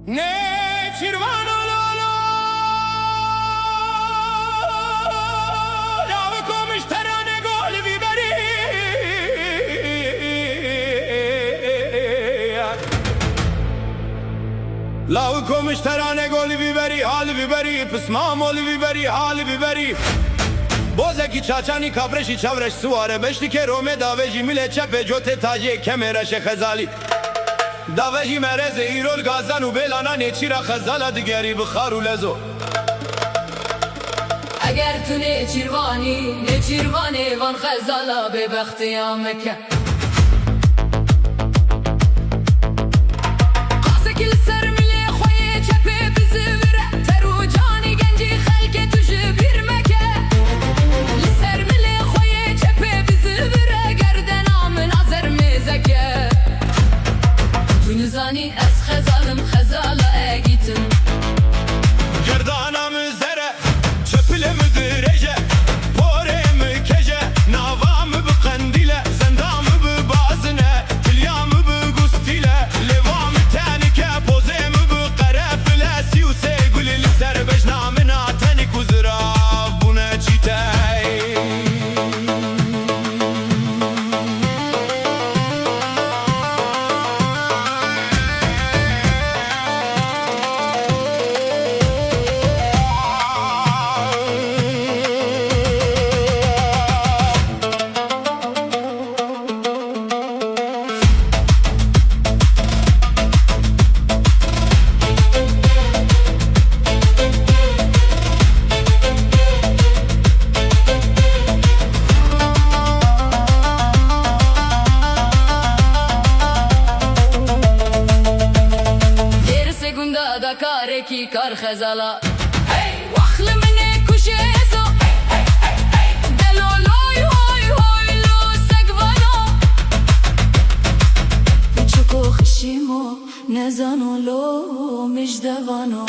Ne cirvano lolo Lave come starane gol viberi Lave come starane gol viberi hal viberi Pismam ol viberi hal viberi Bozeki çaçani kabreşi çavreş suare beşli ke rome daveji mile çepe jote taje kemereşe khazali داوی مرز ایرول گازن و بلانا نچیرا خزالا دیگری بخار و لزو اگر تو نچیروانی وان خزالا به بختیامکه قاسه کل سر ملی خوی چپه bizi vire ترو جانی گنجی خلق توجه bir meke لسر ملی خوی چپه bizi vire گردن آمن آزر مزکه Tunizani ez xezalım xezala egitim Gerdanam zere çöpüle müdürece Poremi kece Navamı bu kandile Zendamı bu bazine Tilyamı bu gustile Levamı tenike Pozemi bu karefile Siyuse gülili serbeş namına Tenik uzura Bu ne çitey da kareki kar xezala hey waxlı mene kuşezo delo loy hoy hoy lo segvano çoko xişimo nezano lo mijdevano